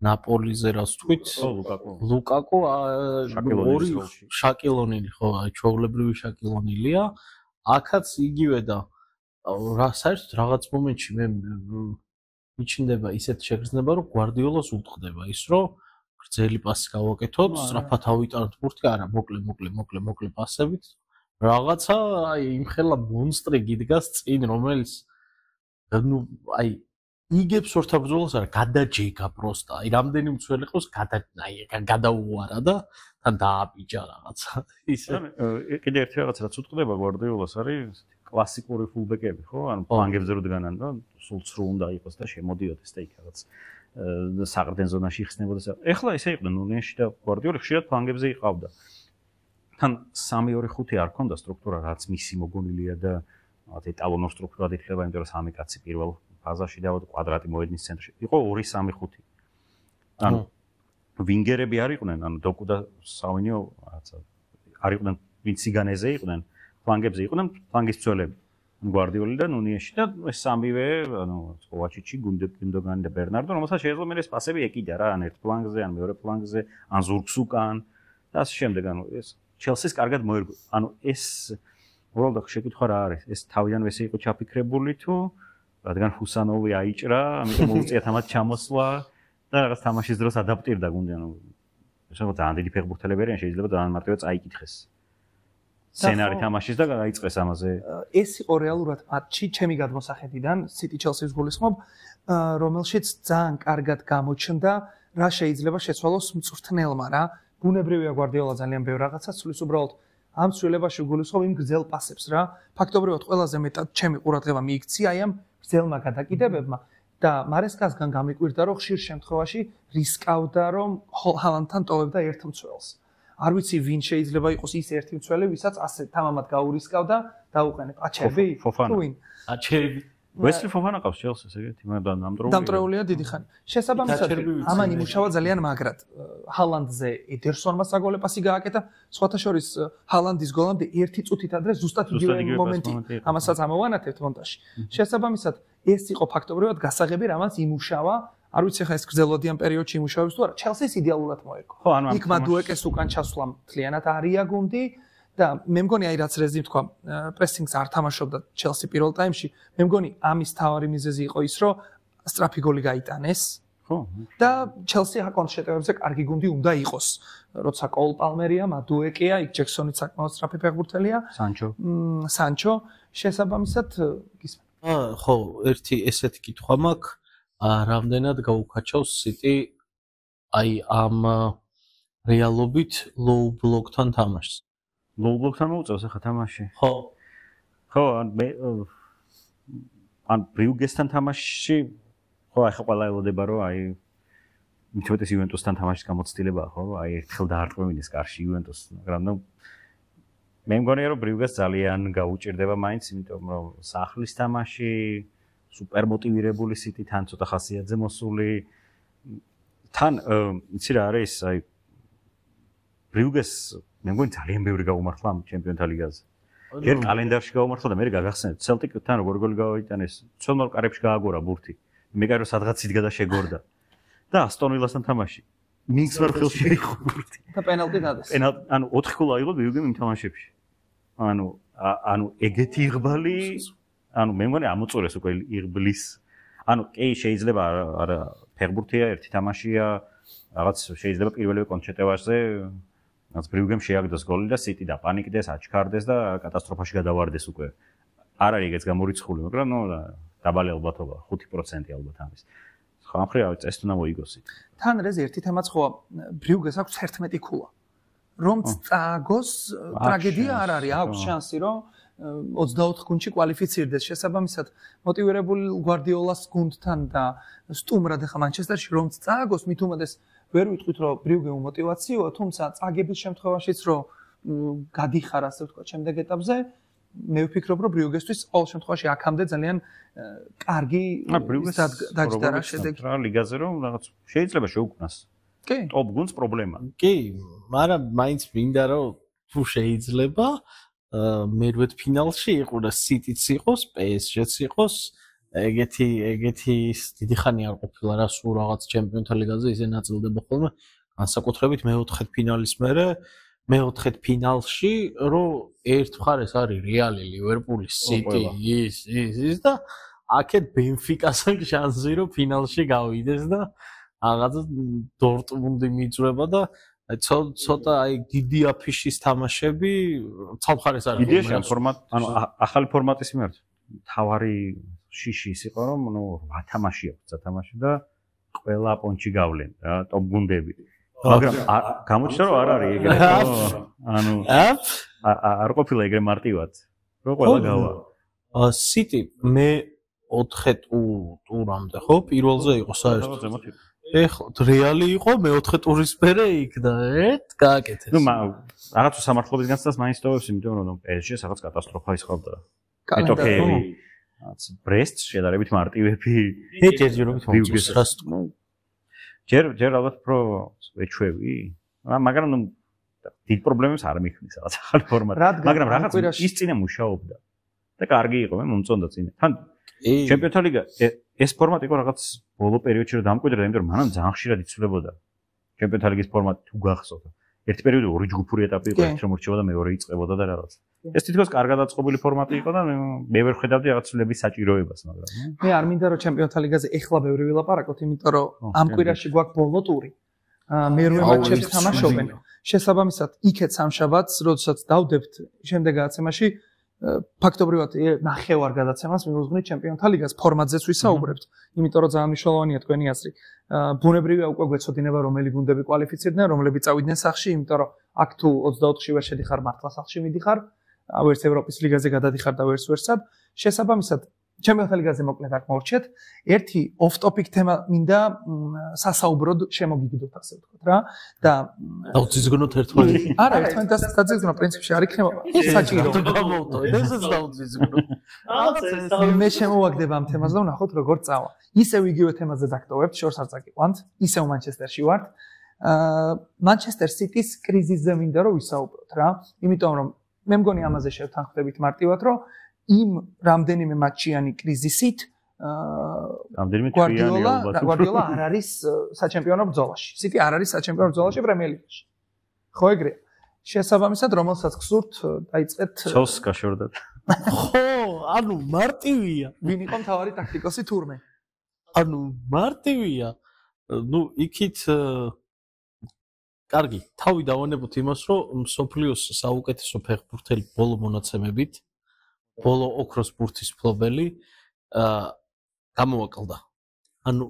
Speaker 2: ნაპოლიზე რაც თქვით. ლუკაკო ორი შაკილონილი ხო, აი ჩვეულებრივი შაკილონილია. აქაც იგივე და რა საერთოდ რაღაც მომენტში მე მიჩნდება ისეთ შეგრძნება, რომ გვარდიოლას უთხრდება ის, რომ გრძელი პასი გავაკეთოთ, სწრაფად ავიტანოთ ბურთი, არა, მოკლე პასებით. რაღაცა აი იმხელა მონსტრი გიდგას წინ, რომელიც ნუ აი იგებს ორთაბრძოლას არა, გადაჯეკა პროსტა. აი რამდენი მცველი ყავს, გადაუვარა და თან დააბიჯა რაღაცა. ისე
Speaker 3: კიდე ერთი რაღაც რაც უთხრდება გვარდიოლას არის კლასიკური ფულბეკები, ხო? ანუ ფლანგებზე როდგანან და სულ ცრუ უნდა იყოს და შემოდიოდეს და იქ რაღაც საყრდენ ზონაში იხსნებოდა. ეხლა ისე იყო ნუნიაში და გვარდიოლი ხშირად ფლანგებზე იყავდა. თან 3-2-5 არ ქონდა სტრუქტურა, რაც მისი მოგონილია და რაღაც ეტალონურ სტრუქტურად ითვლება, იმიტომ რომ სამი კაცი პირველ ფაზაში დავად კვადრატი მოედნის ცენტრში. იყო 2-3-5. ანუ ვინგერები არ იყვნენ, ანუ დოკუ და საუნიო რაღაცა არ იყვნენ, ვინც სიგანეზე იყვნენ, ფლანგებზე იყვნენ ფლანგის მცველები. გვარდიოლი და ნუნიაში და ეს სამივე, ანუ კოვაჩიჩი, გუნდოგანი და ბერნარდო, რომელსაც შეიძლება მე ეს პასები ეკიდა რა, ან ერთ ფლანგზე, ან მეორე ფლანგზე, ან ზურგს უკან და ასე შემდეგ, ანუ ეს ჩელსის კარგად მოერგო. ანუ ეს უბრალოდ შეკითხვა რა არის? ეს თავიდანვე ესე იყო ჩაფიქრებული თუ რადგან ხუსანოვი აიჭრა, ამიტომ მოუწია თამაში ჩამოსვლა და რაღაც თამაშის დროს ადაპტირდა გუნდი, ანუ ეს რაღაც ძალიან დიდი ფეხბურთელები არიან, შეიძლება ძალიან მარტივად წაიკითხეს. სცენარი თამაშის და გაიწყეს ამაზე.
Speaker 1: ეს იყო რეალურად მატჩი ჩემი გადმოსახედიდან City Chelsea-ს გულისხმობ, რომელშიც ძალიან კარგად გამოჩნდა რა შეიძლება შეცვალოს მწვრთნელმა რა. ბუნებრივია გვარდიოლა ძალიან ბევრ რაღაცას ცulis უბრალოდ ამ ცვლილებაში გულისხმობ იმ გრძელ პასებს რა. ფაქტობრივად ყველაზე მეტად ჩემი ყურადღება მიიქცია აი ამ გრძელმა გადაკიდებებმა და მარესკასგან გამიკვირდა რომ ხშირ შემთხვევაში რისკავდა რომ ჰალანდთან ტოვებდა ერთ მცველს. არ ვიცი ვინ შეიძლება იყოს ის ერთი მცველი, ვისაც ასე თამამად გაურისკავდა და უყენებ აჩები? თუ ვინ?
Speaker 2: აჩები.
Speaker 3: ვესლი ფოფანა ყავს ჩელსის ეგეთი, მაგრამ
Speaker 1: დამტრეულია დიდი ხანი. შესაბამისად ამან იმუშავა ძალიან მაგრად. ჰალანდზე ედერსონმა საგოლე პასი გააკეთა, სხვათა შორის ჰალანდის გოლამდე 1 წუთით ადრე ზუსტად იგივე მომენტი, ამასაც ამოვანათებთ მონტაჟში. შესაბამისად ეს იყო ფაქტობრივად გასაღები, რამაც იმუშავა. არ ვიცი ხა ეს გრძელვადიან პერიოდში იმუშავებს თუ არა, ჩელსის იდეალურად მოერგო. იქ მადუეკეს უკან ჩასვლა მთლიანად არია გუნდი და მე მგონი აი რაც რეზიმ თქვა პრესინგს არ თამაშობდა ჩელსი პირველ ტაიმში მე მგონი ამის თავარი მიზეზი იყო ის რომ სწრაფი გოლი გაიტანეს
Speaker 3: ხო
Speaker 1: და ჩელსი აკონტ შეტევებზე კარგი გუნდი უნდა იყოს როცა კოლ პალმერია მადუეკია იქ ჯექსონიც საკმაოდ სწრაფი ფეხბურთელია სანჩო შესაბამისად გისმენთ
Speaker 2: ხო ერთი ესეთი კითხვა მაქვს რამდენად გაუკაჩავს სიტი აი ამ რეალობით low block-თან თამაშს
Speaker 3: low block-თან მოუწევს ახლა თამაში
Speaker 2: ხო
Speaker 3: ან ბრიუგესთან თამაშში ხო ახლა ყველა ელოდება რომ აი მithmetes იუვენტუსთან თამაშის გამოცდილებაა ხო აი ერთხელ დაარტყმევინის კარში იუვენტუსს მაგრამ ნუ მე მგონია რომ ბრიუგეს ძალიან გაუჭირდება მაინც იმიტომ რომ სახლის თამაში სუპერ მოტივირებული სიტი თან ცოტა ხასიათზე მოსული თან იცი რა არის აი ბრიუგეს მე მგონი ძალიან ბევრი გაუმართლა ამ ჩემპიონთა ლიგაზე ჯერ კალენდარში გაუმართლა და მე გაგახსენეთ ცელტიკთან როგორ გოლი გავაიტანეს ცელმარ კარებში გააგორა ბურთი მე კარო სადღაც იდგა და შეგორდა და ასტონ ვილასთან თამაში მინგს ვარ ხელში იყო ბურთი
Speaker 1: და პენალტი დადეს
Speaker 3: ანუ 4 გოლი აიღო ბრიუგემ იმ თამაშებში ანუ ეგეთი იღბალი ანუ მე მგონი ამოწურეს უკვე იღბლის ანუ კი შეიძლება არა ფეხბურთია ერთი თამაშია რაღაც შეიძლება პირველივე კონჩეტევაზე რაც ბრიუგემ შეაგდოს გოლი და სიტი და პანიკდეს აჩქარდეს და კატასტროფაში გადავარდეს უკვე არ არის ეგეც გამორიცხული მაგრამ ნუ დაბალი ალბათობა 5% ალბათ ამის ხო ამ ხრივ წეს თუ მოიგოს
Speaker 1: თან რეზ ერთი თემაც ხო ბრიუგეს აქვს 11 ქულა რომ წააგოს ტრაგედია არ არის აქვს შანსი რომ 24 გუნდში კვალიფიცირდეს შესაბამისად მოტივირებული გვარდიოლას გუნდთან და სტუმრად ახლა მანჩესტერში რომ წააგოს მით უმეტეს ვერ ვიტყვით რომ ბრიუგემ მოტივაციაა თუმცა წაგების შემთხვევაშიც რომ გადიხარ ასე ვთქვა შემდეგ ეტაპზე მე ვფიქრობ რომ ბრიუგესთვის ყოველ შემთხვევაში აქამდე ძალიან კარგი დაჯდარა შედეგი
Speaker 3: რა ლიგაზე რომ რაღაც შეიძლება შეუქმნას
Speaker 1: კი
Speaker 3: ტოპ გუნდს პრობლემა
Speaker 2: კი მაგრამ მაინც მინდა რომ თუ შეიძლება მერვედ ფინალში იყურა სიტიც იყოს PSG-ც იყოს ეგეთი დიდი ხანი არ ყოფილა რა სულ რაღაც ჩემპიონთა ლიგაზე ისე ნაწილდება ხოლმე განსაკუთრებით მეოთხედ ფინალის მერე მეოთხედ ფინალში რომ ერთ მხარეს არის რეალი ლივერპული სიტი ის და აქეთ ბენფიკასთან შანსი რომ ფინალში გავიდეს და რაღაცა დორტმუნდი მიიწვება და ცოტა აი დიდი აფიშის თამაშები ცალხარეს არის
Speaker 3: იდეაში ფორმატ ანუ ახალი ფორმატის მიმართ თავარი შიში ის იყო რომ ნუ 8 თამაში აქვს სათამაშო და ყველა პონჩი გავლენ რა ტოპ გუნდები მაგრამ გამოჩნდა რომ არ არის ეგრე ანუ არ ყოფილა ეგრე მარტივად რომ ყველა გავა
Speaker 2: სიტი მე 4 ტურამდე ხო პირველზე იყო საერთოდ ეხლა რეალი იყო მეოთხე ტურის მერე იქ და გააკეთეს
Speaker 3: ნუ რაღაც სამართლობის განცდას მაინც ტოვებს იმიტომ რომ PSG-ს რაღაც კატასტროფა ისხავდა ეტოკეები რაც ბრესტ შედარებით მარტივები
Speaker 2: ჯერჯერობით მომწონს რას თქო
Speaker 3: ჯერ ალბათ პრო ეჩვევი მაგრამ ნუ დიდ პრობლემებს არ მიქმნის რაღაც ახალი ფორმატი მაგრამ რაღაც ის წინე მუშაობდა და კარგი იყო მე მომწონდა წინე თან ჩემპიონთა ლიგა ეს ფორმატი იყო რაღაც ბოლო პერიოდში რომ დამკვიდრდა იმიტომ რომ მანამ ძალიან ხშირად იცვლებოდა ჩემპიონთა ლიგის ფორმატი თუ გახსოვთ ერთი პერიოდი ორი ჯგუფური ეტაპი იყო ერთ შემორჩებოდა მეორე იწყებოდა და რაღაც ეს თითქოს კარგად დაწყობილი ფორმატი იყო და მე ვერ ხედავდი რაღაც ცვლილების საჭიროებას მაგრამ
Speaker 1: მე არ მინდა რომ ჩემპიონთა ლიგაზე ეხლა ბევრი ვილაპარაკოთ იმიტომ რომ ამ კვირაში გვაქვს ბოლო ტური მერვე მატჩები თამაშობენ შესაბამისად იქეთ სამშაბათს როდესაც დავდებთ შემდეგ გადაცემაში ფაქტობრივად ნახევარ გადაცემას მივუძღვნით ჩემპიონთა ლიგას ფორმატზეც ვისაუბრებთ იმიტომ რომ ძალიან მნიშვნელოვანია თქვენი აზრი ბუნებრივია უკვე გვეცოდინება რომელი გუნდები კვალიფიცირდნენ რომლები წავიდნენ სახში იმიტომ რომ აქ თუ 24-ში ვერ შედიხარ მართლა სახში მიდიხარ ვერც ევროპის ლიგაზე გადადიხარ და ვერც ვერცად შესაბამისად ჩემპიონთა ლიგაზე მოკლედ აქ მოვრჩეთ ერთი off topic თემა მინდა სასაუბროდ შემოგიგდოთ ასე ვთქვათ რა და
Speaker 2: დაუძიზგნოთ ერთმანეთს
Speaker 1: არა ერთმანეთს დაძიზგნო პრინციპში არ იქნება საჭირო
Speaker 2: გამოვტო ესეც დაუძიზგნო
Speaker 1: მე შემოვაგდება ამ თემას და ვნახოთ როგორ წავა ისევ იგივე თემაზე დაგტოვებთ შორს არ წაგიყვანთ ისევ მანჩესტერში ვართ მანჩესტერ სიტის კრიზისზე მინდა რომ ვისაუბროთ რა იმიტომ რომ მე მგონი ამაზე შევთანხმდებით მარტივად რომ იმ რამდენიმე მატჩიანი კრიზისით გვარდიოლა არ არის საჩემპიონო ბრძოლაში. სიტი არ არის საჩემპიონო ბრძოლაში პრემიერ ლიგაში. ხო ეგრეა. შესაბამისად, რომელსაც გსურთ, დაიწყეთ.
Speaker 3: ცოლს გაშორდათ.
Speaker 2: ხო, ანუ მარტივია.
Speaker 1: ვინ იყო მთავარი ტაქტიკოსი თურმე?
Speaker 2: ანუ მარტივია. ნუ იქით კარგი, თავი დავანებოთ იმას, რომ სოფლიოს საუკეთესო ფეხბურთელი ბოლო მონაცემებით, ბოლო ოქროს ბურთის მფლობელი გამოვაკლდა. ანუ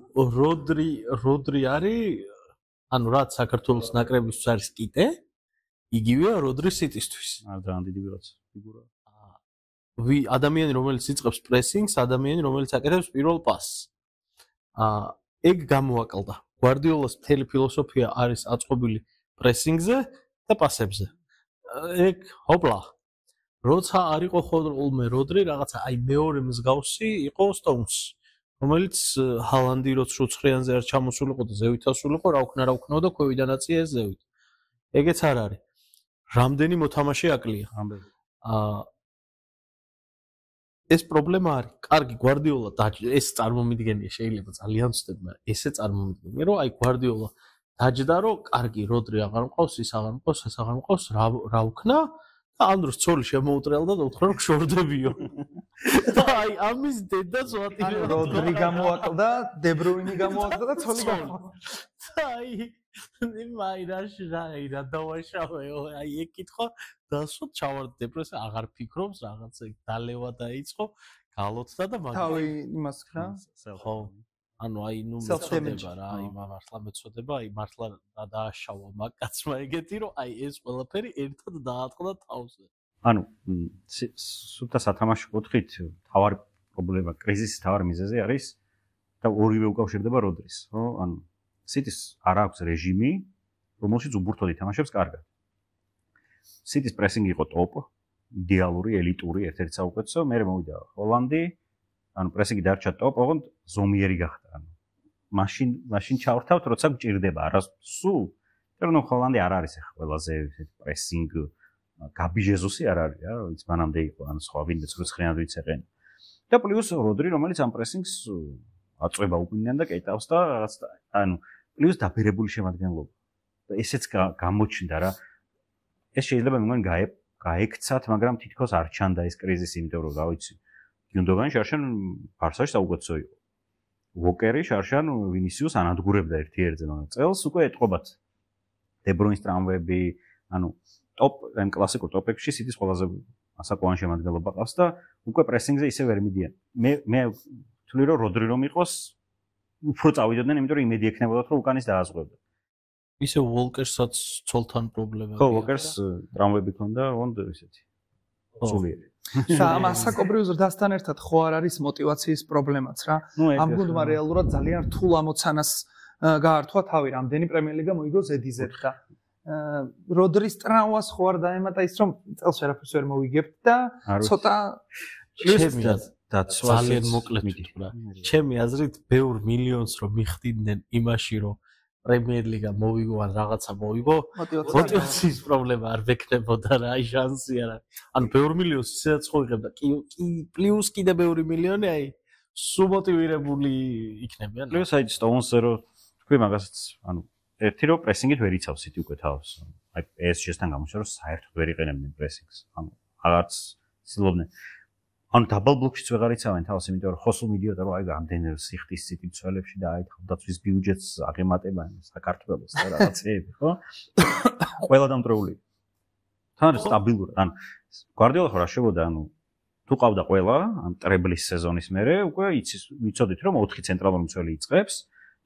Speaker 2: როდრი არის, ანუ რაც საქართველოს ნაკრებისთვის არის კიდე, იგივეა როდრი სიტისთვის.
Speaker 3: ძალიან დიდი ფიგურაა.
Speaker 2: ადამიანი, რომელიც იწყებს პრესინგს, ადამიანი, რომელიც აკეთებს პირველ პასს. ეგ გამოვაკლდა. გვარდიოლას მთელი ფილოსოფია არის აწყობილი პრესინგზე და პასებზე. ეგ ჰოპლა. როცა არ იყო ხოლმე როდრი, რაღაცა აი მეორე მსგავსი იყო სტოუნს, რომელიც ჰალანდი როც რუცხრიანზე არ ჩამოსულიყო და ზევით ასულიყო, რა ვქნა და ქვევიდან აწია ეს ზევით. ეგეც არ არის. რამდენი მოთამაშე აკლია. ეს პრობლემა არის. კარგი გვარდიოლა ეს წარმომიდგენია, შეიძლება ძალიან ვცდები, მაგრამ ესე წარმომიდგენია, რომ აი გვარდიოლა დაჯდა, რომ კარგი როდრი აღარ მყავს, ის აღარ მყავს, ეს აღარ მყავს, რა ვქნა? და ანდროს ცოლი შემოუტრიალდა და უთხრა რომ გშორდებიო. და აი ამის დედაც ვატირე
Speaker 1: როდრი გამოვაკლდა, დებრუინი გამოვაკლდა და ცოლი
Speaker 2: და აი რა დავაშავეო, აი ეგ კითხვა დასო ჩავარ დეპრესია, აღარ ფიქრობს, რაღაცა დალევა დაიწყო, გალოცდა და
Speaker 1: მაგ თავი იმას ხრა?
Speaker 2: ხო. ანუ აი ნუ მეწოდება რა, აი მართლა მეწოდება, აი მართლა დააშავა მაგ კაცმა ეგეთი, რომ აი ეს ყველაფერი ერთად დაატყდა თავზე.
Speaker 3: ანუ სულთა სათამაშო კუთხით თავარი პრობლემა, კრიზისის თავარი მიზეზი არის და ორივე უკავშირდება როდრის, ხო? ანუ სიტის არ აქვს რეჟიმი, რომელშიც უბურთოდ ითამაშებს კარგად. სიტის პრესინგი იყო ტოპ, იდეალური, ელიტური, ერთ-ერთი საუკეთესო, მერე მოვიდა ჰოლანდი, ანუ პრესინგი დარჩა ტოპ, ოღონდ ზომიერი გახდა. ანუ მაშინ ჩავრთავთ, როცა გჭირდება, არა სულ. თორემ ჰოლანდი არ არის ახლა ყველაზე ესეთი პრესინგ გაბი ჟეზუსი არ არის რა, ვინც მანამდე იყო, ანუ სხვა ვინმე რუცხრიანად ვიცეყენ. და პლუს როდრი, რომელიც ამ პრესინგს აწვება უკუნიდან და კეტავს და რაღაც ანუ პლუს დაბერებული შემადგენლობა. და ესეც გამოჩნდა რა. ეს შეიძლება მე მგონი გაექცათ, მაგრამ თითქოს არ ჩანდა ეს კრიზისი, იმიტომ რომ რა ვიცი. გიუნდოგანი შარშან ბარსაში საუკეთესო იყო. ვოკერი შარშან ვინისიუს ანადგურებდა ერთ-ერთზე, მაგრამ წელს უკვე ეტყობათ. დებრუინის ტრამვები, ანუ ტოპ ან კლასიკურ ტოპებში სიტის ყველაზე ასაკოვანი შემადგენლობა ყავს და უკვე პრესინგზე ისე ვერ მიდიან. მე ვთვლი რომ როდრი რომ იყოს, უფრო წავიდოდნენ, იმიტომ რომ იმედი ექნებოდათ რომ უკანის დააზღვევდა.
Speaker 2: ისე ვოლკერსაც ცოლთან პრობლემა.
Speaker 3: ხო, ვოლკერს ტრამვები ქონდა, ოღონდ ისეთი. სულიერი.
Speaker 1: და ამ ასაკობრივ ზრდასთან ერთად ხო არ არის мотиваციის პრობლემაც რა. ამ გუნდმა რეალურად ძალიან რთულ ამოცანას გაართვა თავი, რამდენი პრემიერლიგა მოიგო ზედიზედ და როდრის ტრამვას ხო არ დაემატა ის რომ წელს ვერაფერს ვერ მოვიგებთ და ცოტა
Speaker 2: ძალიან მოკლედ ვთქვა. ჩემი აზრით, ბევრ მილიონს რომ მიხდიდნენ იმაში, რომ პრემიერლიგა მოვიგო ან რაღაცა მოვიგო, мотиваციის პრობლემა არ ვექნებოდა რა, აი შანსი არა. ანუ ბევრ მილიონს ისედაც ხო იღებდა, კი პლუს კიდე ბევრი მილიონი, აი სულ მოტივირებული იქნებიან.
Speaker 3: პლუს აი სტოუნსზე რომ თქვი მაგასაც, ანუ ერთი რომ პრესინგით ვერ იცავს იტი უკვე თავს. აი PSG-სთან გამოსა რომ საერთოდ ვერ იყენებდნენ პრესინგს. ანუ აღარც ცდილობდნენ. ანუ დაბალ ბლოკშიც ვეღარ იცავენ თავს, იმიტომ რომ ხოსულ მიდიოდა რომ აი გამდენ სიხტის ციტი მცველებში და აი თავდაცვის ბიუჯეტს აღემატება საქართველოს და რაღაცეები, ხო? ყველა დამტრეული. თან სტაბილურად. ანუ გვარდიოლა ხო რა შევოდა, ანუ თუ ყავდა ყველა, ან ტრებლის სეზონის მერე უკვე იცოდით რომ 4 ცენტრალური მცველი იწყებს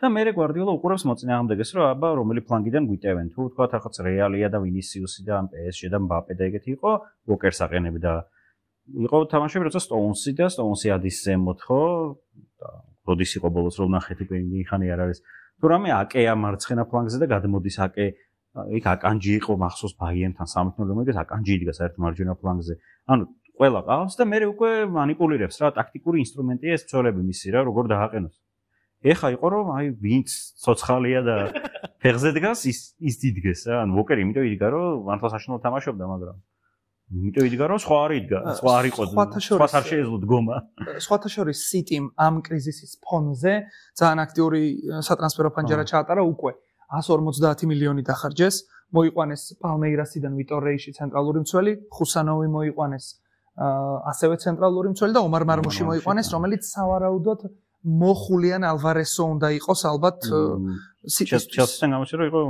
Speaker 3: და მერე გვარდიოლა უყურებს მოწინააღმდეგეს რომ აბა რომელი ფლანგიდან გვიტევენ. თუ თქვა ახაც რეალია და ვინისიუსი და PSG და მბაპე და ეგეთი იყო, ვოკერს აყენებდა. იყო თამაშები, როცა სტოუნსი და სტოუნსი ადის ზემოთ, ხო? და როდის იყო ბოლოს რომ ნახეთ უკვე ხანი არ არის. თუ რამე აკეა მარცხენა ფლანგზე და გადმოდის აკე, იქ აკანჯი იყო მახსოვს ბაიერნთან 3-0 მომიგეს, აკანჯი იდგა საერთო მარჯვენა ფლანგზე. ანუ ყველა ყავს და მე უკვე მანიპულირებს რა, ტაქტიკური ინსტრუმენტია ეს მცველები მისი რა, როგორ დააყენოს. ეხა იყო რომ აი ვინც ცოცხალია და ფეხზე დგას ის იდგეს რა, ანუ ვოკერი იმიტომ იდგა რომ მართლა საშინაო თამაშობდა, მაგრამ იმიტომ იდგა რომ სხვა არ იდგა, სხვა არ იყო, სხვა არ შეეძლო დგომა.
Speaker 1: სხვათა შორის სიტიმ ამ კრიზისის ფონზე ძალიან აქტიური სატრანსფერო ფანჯარა ჩაატარა უკვე 150 მილიონი დახარჯეს, მოიყვანეს პალმეირასიდან ვიტორ რეიში ცენტრალური მცველი, ხუსანოვი მოიყვანეს ასევე ცენტრალური მცველი და ომარ მარმუში მოიყვანეს, რომელიც სავარაუდოდ მოხულიან ალვარესო უნდა იყოს ალბათ
Speaker 3: ჩელსისთან გამოჩერა იყო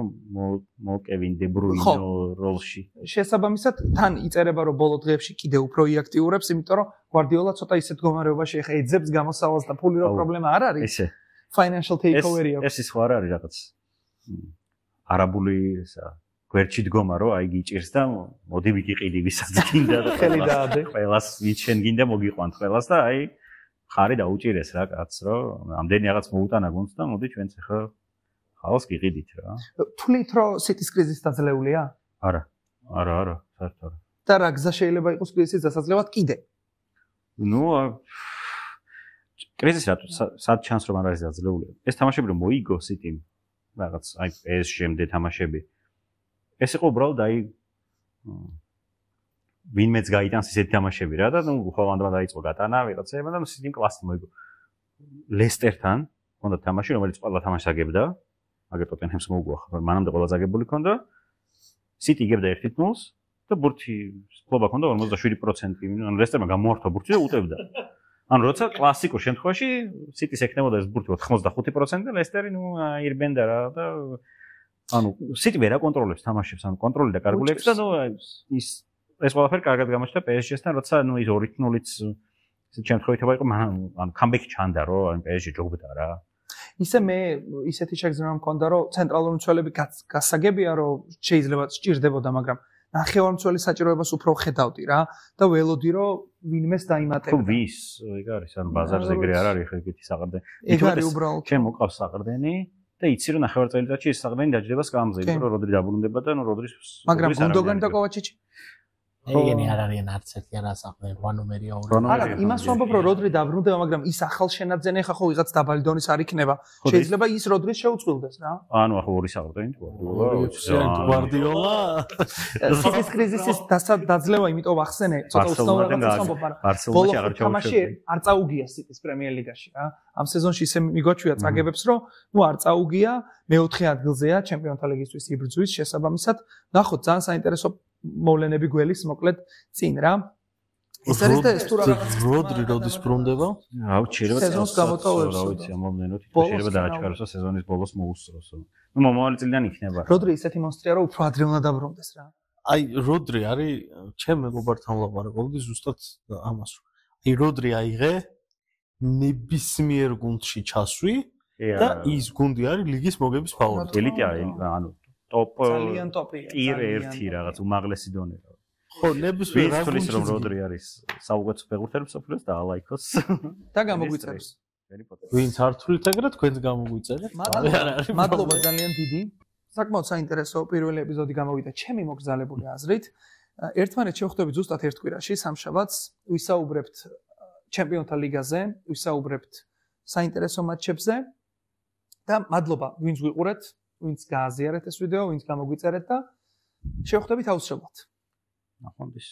Speaker 3: მოკევინ დი ბრუინო როლში.
Speaker 1: შესაბამისად თან იწერება რომ ბოლო დღეებში კიდევ უფრო იაქტიურებს, იმიტომ რომ გვარდიოლა ცოტა ისეთ მდგომარეობაში ეხა ეძებს გამოსავალს და ფული რო პრობლემა არ არის.
Speaker 3: ესე
Speaker 1: financial takeover-ი აქვს.
Speaker 3: ეს ის ხო არ არის რაღაც არაბული გვერდში დგომა რომ აი გიჭირს და მოდი ვიგიყიდი ვისაც გინდა და
Speaker 1: ხელი დაადე.
Speaker 3: ყველას ვით შენ გინდა მოგიყვანთ ყველას და აი ხარი დაუჭირეს რა კაც რომ ამდენი რაღაც მოუტანა გუნდს და მოდი ჩვენც ახლა ხალხს გიყიდით რა.
Speaker 1: თვლით რომ City-ს კრიზისი დაძლეულია?
Speaker 3: არა საერთოდ.
Speaker 1: და რა გზა შეიძლება იყოს კრიზისის დასაძლევად კიდე?
Speaker 3: ნუ კრიზისი რატო სად ჩანს რომ არ არის დაძლეული? ეს თამაშები რომ მოიგო City-მ რაღაც აი PSG-მდე თამაშები. ეს იყო უბრალოდ აი ვინმეც გაიტანს ისეთი თამაშები რა და ნუ ჰოლანდმა დაიწყო გატანა ვიღაცებმა და City-მ კლასი მოიგო. ლესტერთან ჰქონდა თამაში რომელიც ყველა თამაშს აგებდა. აგერ ტოტენჰემს მოუგო მანამდე ყველა ზაგებული ჰქონდა. City იგებდა 1-0-ს და ბურთი ფლობა ჰქონდა 47%. ანუ ლესტერმა გამოართვა ბურთი და უტევდა. ანუ როცა კლასიკურ შემთხვევაში City-ს ექნებოდა ეს ბურთი 85% და ლესტერი ნუ აირბენდა რა და ანუ City ვერ აკონტროლებს თამაშებს, ანუ კონტროლი და კარგულებს და ნუ ის ეს ყველაფერი კარგად გამოჩნდა PSG-სთან, როცა ნუ ის 2-0-იც ისეთ შემთხვევით იყო, ანუ კამბექი ჩანდა რომ ანუ PSG ჯობდა რა.
Speaker 1: ისე მე ისეთი შეგრძნება მქონდა რომ ცენტრალური მცველები გასაგებია რომ შეიძლება სჭირდებოდა, მაგრამ ნახევარმცველი საჭიროებას უფრო ხედავდი რა და ველოდი რომ ვინმეს დაიმატებდა.
Speaker 3: თუ ვის, ეგ არის, ანუ ბაზარზე ეგრე არ არის ხე ეგეთი საყრდენი.
Speaker 1: ეგ არის უბრალოდ.
Speaker 3: ჩემ მოყავს საყრდენი და იცი რომ ნახევარწელიწადში ეს საყრდენი დაждდება სკამზე, იმიტომ რომ როდრი დაბრუნდება და ნუ როდრის
Speaker 1: მაგრამ გუნდოგანი და კოვაჩიჩი
Speaker 2: ეგენი არ არიან არც ერთი არასაყრდენი, რა ნომერია ორი.
Speaker 1: არა, იმას ვამბობ რომ როდრი დაბრუნდება, მაგრამ ის ახალ შენაძენი ხა ხო ვიღაც დაბალი დონის არ იქნება. შეიძლება ის როდრის შეუწყვილდეს რა.
Speaker 3: ანუ ახლა ორი საყრდენი
Speaker 2: გვარდიოლა.
Speaker 1: City-ს კრიზისის დაძლევა, იმიტომ ვახსენე, ცოტა უცნაურ რაღაცას ვამბობ, მაგრამ ბოლო თამაში არ წაუგია City-ს პრემიერ ლიგაში რა. ამ სეზონში ისე მიგვაჩვია წაგებებს, რომ ნუ არ წაუგია, მეოთხე ადგილზეა ჩემპიონთა ლიგისთვის იბრძვის შესაბამისად. ნახოთ, ძალიან საინტერესო მოვლენები გველის მოკლედ წინ რა. ეს არის და ეს თუ რაღაც
Speaker 2: როდრი როდის ბრუნდება?
Speaker 3: აუ, შეიძლება
Speaker 1: სეზონს გამოტოვებს.
Speaker 3: რა ვიცი, ამოვნენოთ, შეიძლება დააჩქაროს და სეზონის ბოლოს მოუსწროს. ნუ მომავალი წლიდან იქნება.
Speaker 1: როდრი ისეთი მონსტრია, რომ უფრო ადრე უნდა დაბრუნდეს რა.
Speaker 2: აი, როდრი არის ჩემ მეგობართან ვლაპარაკობდი ზუსტად ამას. აი, როდრი აიღე ნებისმიერ გუნდში ჩასვი და ის გუნდი არის ლიგის მოგების ფავორიტი.
Speaker 3: ელიტი არის, ანუ ტოპ
Speaker 1: ძალიან ტოპია.
Speaker 3: ტირ 1 რაღაც უმაღლესი დონე რა.
Speaker 2: ხო, ნებისმიერ
Speaker 3: გუნდში რომ როდრი არის საუკეთესო ფეხბურთელი მსოფლიოს და ალაიქოს
Speaker 1: და გამოგვიწერს.
Speaker 2: ვინც არ თulit ეგრე თქვენს გამოგვიწერეთ.
Speaker 1: მადლობა ძალიან დიდი. საკმაოდ საინტერესო პირველი ეპიზოდი გამოვიდა ჩემი მოგზალებული აზრით. ერთმანეთს შევხვდებით ზუსტად ერთ კვირაში, სამშაბათს, ვისაუბრებთ ჩემპიონთა ლიგაზე, ვისაუბრებთ საინტერესო მატჩებზე და მადლობა ვინც გვიყურეთ, ვინც გააზიარეთ ეს ვიდეო, ვინც გამოგვიწერეთ და შევხვდებით აუცილებლად.
Speaker 3: ნახვამდის.